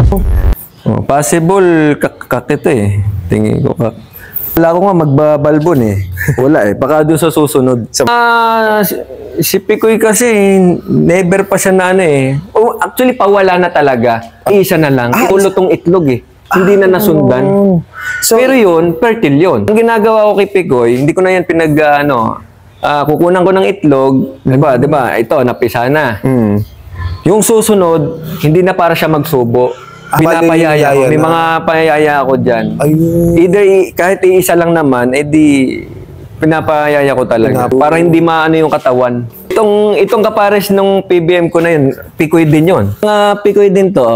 Oh, possible kakito eh. Tingin ko kak. Wala ko nga magbabalbon eh. Wala eh. Baka doon sa susunod. Si Picoy kasi, never pa siya na ano eh. Oh, actually, pawala na talaga. Isa na lang. Ulo tong itlog eh. Hindi na nasundan. So, pero yun, fertile yun. Ang ginagawa ko kay Picoy, hindi ko na yan kukunan ko ng itlog. Diba? Ito, napisa na. Yung susunod, hindi na para siya magsubo. Pinapayaya ko. May mga payaya ako dyan. Either kahit iisa lang naman, edi pinapayaya ko talaga. Para hindi maano yung katawan. Itong kapares ng PBM ko na yun, Picoy din yun. Mga Picoy din to.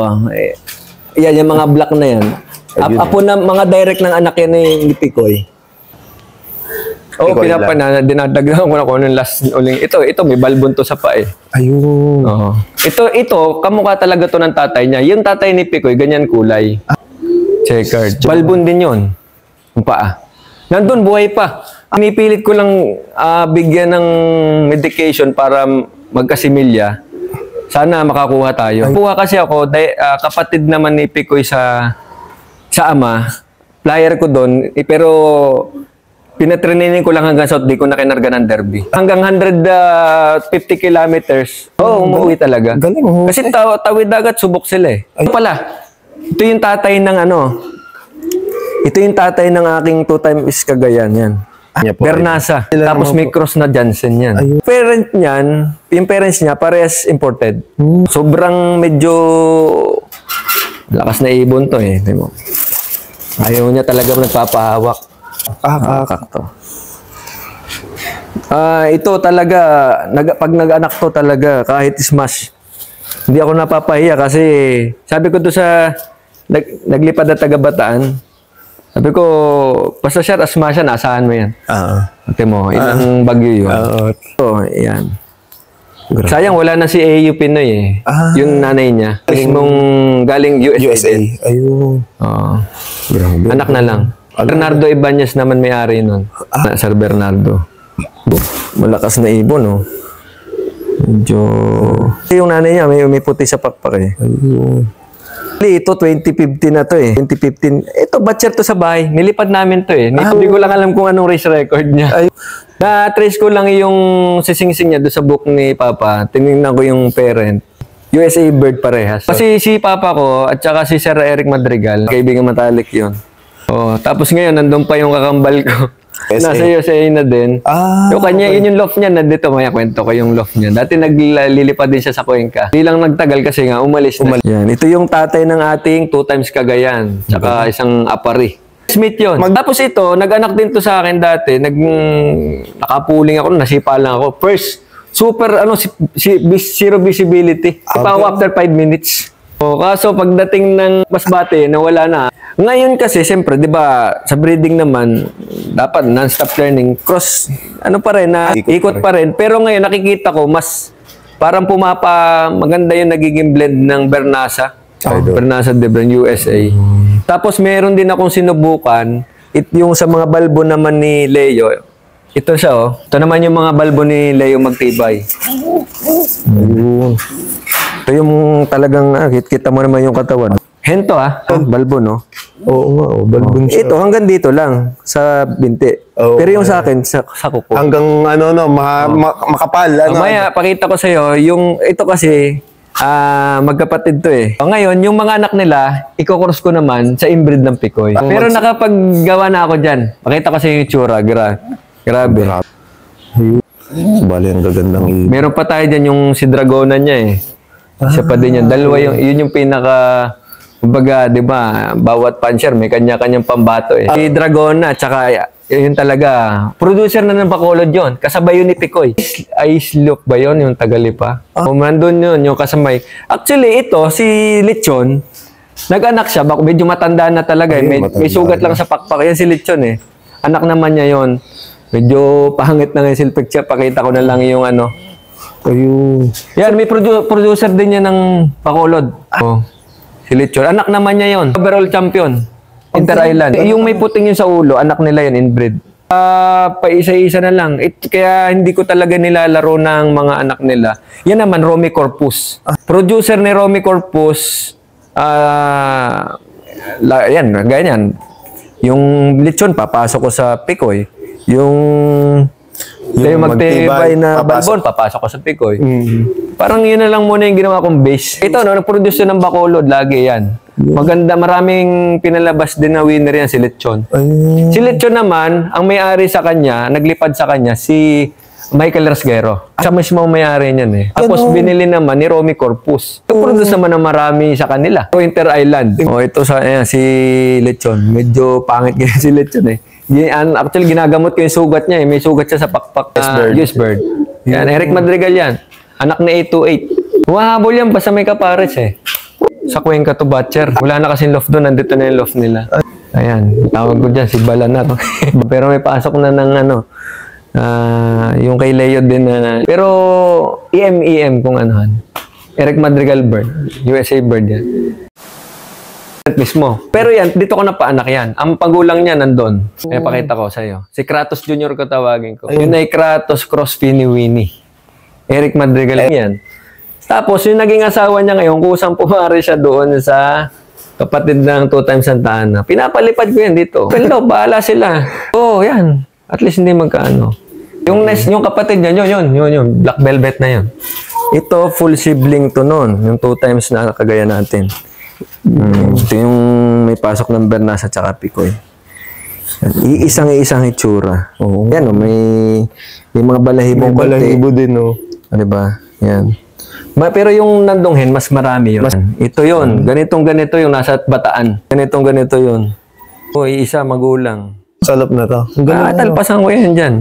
Yan, yung mga black na yan. Apo na mga direct ng anak yan ni Picoy. Oo, dinadagdagan ko na kung anong last uling. Ito, may balbon to sa pa eh. Ayun. Ito, kamukha talaga to ng tatay niya. Yung tatay ni Picoy, ganyan kulay. Checkered. Balbon din yun. Yung paa. Nandun, buhay pa. Pinipilit ko lang bigyan ng medication para magkasimilya. Sana makakuha tayo. Kuha kasi ako, kapatid naman ni Picoy sa ama. Flyer ko doon, pero pinatraining ko lang hanggang South, di ko na kinarga ng derby. Hanggang 150 kilometers, umuwi talaga. Galing. Kasi tawid dagat, subok sila eh. Ito pala, ito yung tatay ng ito yung tatay ng aking 2 times Cagayan, yan. Bernasa. Tapos may cross na Jansen yan. Yung parents niya, parehas imported. Sobrang medyo lakas na ibon to eh. Ayaw niya talaga nagpapahawak. Kakto. Ito talaga, pag nag-anak to talaga, kahit smash, hindi ako napapahiya kasi sabi ko to sa naglipad na taga-Bataan, sabi ko, basta siya, smash siya, nasaan mo yan? Okay mo, ilang bagyo yun. Yan. Sayang, wala na si AU Pinoy eh. Yung nanay niya. Mismong galing USA. Ayun. Anak na lang. Bernardo Ibanez naman may-ari nun. Sir Bernardo. Malakas na ibon, no? Medyo... Yung nanay niya, may puti sa pakpak eh. Ayun. Ito, 2015 na to eh. 2015. Ito, batcher to sa bahay. Nilipad namin to eh. Hindi ko lang alam kung anong race record niya. Na-trace ko lang yung sisingsing niya doon sa book ni Papa. Tinignan ko yung parent. USA bird parehas. Kasi si Papa ko at saka si Sir Eric Madrigal, kaibigan matalik yun. Tapos ngayon, nandun pa yung kakambal ko. Nasa USA na din. Yung kanya, yun yung loft niya. Nandito, maya kwento ko yung loft niya. Dati naglilipad din siya sa Cuenca. Hindi lang nagtagal kasi nga, umalis na. Yan. Ito yung tatay ng ating 2 times Cagayan. Tsaka isang Apari. Smith yun. Tapos ito, nag-anak din to sa akin dati. Nakapuling ako, nasipa lang ako. First, super, zero visibility. Ipa ako after 5 minutes. Kaso pagdating ng Masbate, nawala na. Ngayon kasi, siyempre, di ba, sa breeding naman, dapat non-stop learning. Cross, pa rin, ikot pa rin. Pero ngayon, nakikita ko, mas parang maganda yung nagiging blend ng Bernasa. Bernasa de Brand, USA. Tapos, meron din akong sinubukan, yung sa mga balbo naman ni Leo. Ito siya, Ito naman yung mga balbo ni Leo magtibay. Ito yung talagang, kita mo naman yung katawan. Hento balbo, no? Oo nga, balbon siya. Ito, hanggang dito lang, sa binti. Pero yung sa akin, sa kuko. Hanggang, makapal. Maya, pakita ko sa'yo, ito kasi, magkapatid to eh. Ngayon, yung mga anak nila, ikukurus ko naman sa inbreed ng Picoy. Pero nakapaggawa na ako dyan. Pakita ko sa'yo yung itsura, grabe. Bali, ang gagandang meron pa tayo dyan yung si Dragona niya eh. Siya pa din yan. Dalawa yun yung pinaka... Kumbaga, di ba, bawat puncher may kanya-kanyang pambato eh. Si Dragona, tsaka yun talaga, producer na ng Bacolod yun. Kasabay yun ni Picoy. Ice Look ba yun, yung Tagalipa? Nandun yun, yung kasabay. Actually, ito, si Lechon, nag-anak siya, medyo matanda na talaga eh. May sugat lang sa pakpak. Yan si Lechon eh. Anak naman niya yun. Medyo pangit na nga yung picture. Pakita ko na lang yung Ayun. Yan, may producer din niya ng Bacolod. Si Lechon. Anak naman niya yon. Overall champion. Inter-island. Yung may puting yun sa ulo, anak nila yun, inbred. Paisa-isa na lang. Kaya hindi ko talaga nilalaro ng mga anak nila. Yan naman, Romy Corpus. Producer ni Romy Corpus, yan, ganyan. Yung lechon, papasok ko sa Picoy. Yung magtibay na balbon, papasok ko sa Picoy. Parang yun na lang muna yung ginawa kong base. Ito, no, nag-produce ng Bacolod, lagi yan. Maganda, maraming pinalabas din na winner yan, si Lechon. Si Lechon naman, ang may-ari sa kanya, naglipad sa kanya, si Michael Rasguero. Siya mismo ang may-ari niyan eh. Tapos binili naman ni Romy Corpus. Nag-produce naman ng marami sa kanila. Winter Island. Ito ayan, si Lechon. Medyo pangit ganyan si Lechon eh. Actually, ginagamot ko yung sugat niya eh. May sugat siya sa pakpak. Yes, bird. Yan, Eric Madrigal yan. Anak ni 828. Wahabol yan, basta may kapares eh. Sa Cuenca to Butcher. Wala na kasing loft doon. Nandito na yung loft nila. Ayan, tawag ko dyan, si Balanat. Pero may pasok na ng yung kay Leo din na... Pero, EM kung anuhan. Eric Madrigal Bird. USA Bird yan. Mismo. Pero yan, dito ko napaanak yan. Ang pagulang niya nandun. May pakita ko sa'yo. Si Kratos Jr. ko tawagin ko. Yun ay Kratos Cross Finny Winnie. Eric Madrigal yan. Tapos, yung naging asawa niya ngayon, kusang pumari siya doon sa kapatid ng 2 times Santa Ana. Pinapalipad ko yan dito. Pero, bahala sila. Yan. At least hindi magkaano. Yung kapatid niya, yun. Black Velvet na yun. Ito, full sibling to noon. Yung 2 times na kagaya natin. Ito yung may pasok ng Bernas at saka Picoy. Iisang itsura. Yan, may mga balahibong konti. May balahibo din, diba? Yan. Pero yung nandong hen, mas marami yun. Ito yun. Ganito yung nasa Bataan. Ganito yun. Isa magulang. Salap na to. Talpasan ko yan dyan.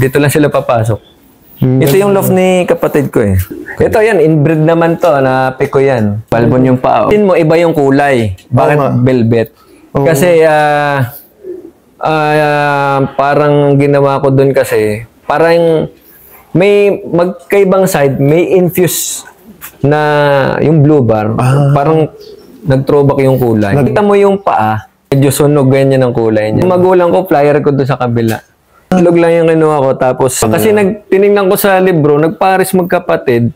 Dito lang sila papasok. Ito yung loft ni kapatid ko eh. Ito yan, inbreed naman to na Picoy yan. Balbon yung paa. Tingin mo, iba yung kulay. Bakit velvet? Kasi parang ginawa ko dun kasi, parang may magkaibang side, may infuse na yung blue bar. Parang nag-throwback yung kulay. Kita mo yung paa, medyo sunog ganyan ang kulay niya. Yung magulang ko, flyer ko doon sa kabila. Ilog lang yung kinuha ko. Tapos, kasi tinignan ko sa libro, nagpares magkapatid.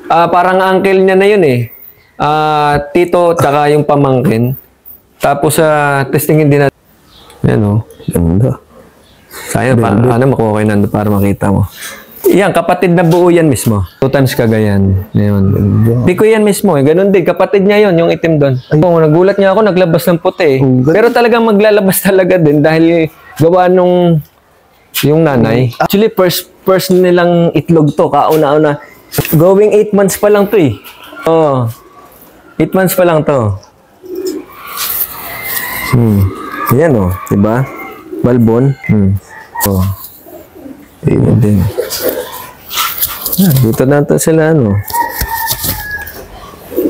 Parang uncle niya na yun eh. Tito, tsaka yung pamangkin. Tapos, testingin din natin. Yan Ganda. Sayang pa. Makuha kayo nando para makita mo. Yan, kapatid na buo yan mismo. 2 times Cagayan. Yan. Picoy yan mismo. Ganun din. Kapatid niya yon yung itim doon. Nagulat niya ako, naglabas ng puti. Pero talagang maglalabas talaga din dahil gawa nung yung nanay. Actually, first nilang itlog to. Kauna-una. Going 8 months pa lang to eh. 8 months pa lang to. Yan diba? Balbon. Yan din. Dito natin sila yan.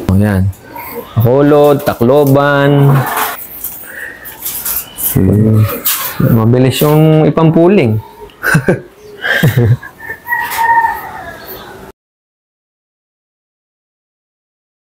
Bacolod, Tacloban. Mabilis yung ipampuling.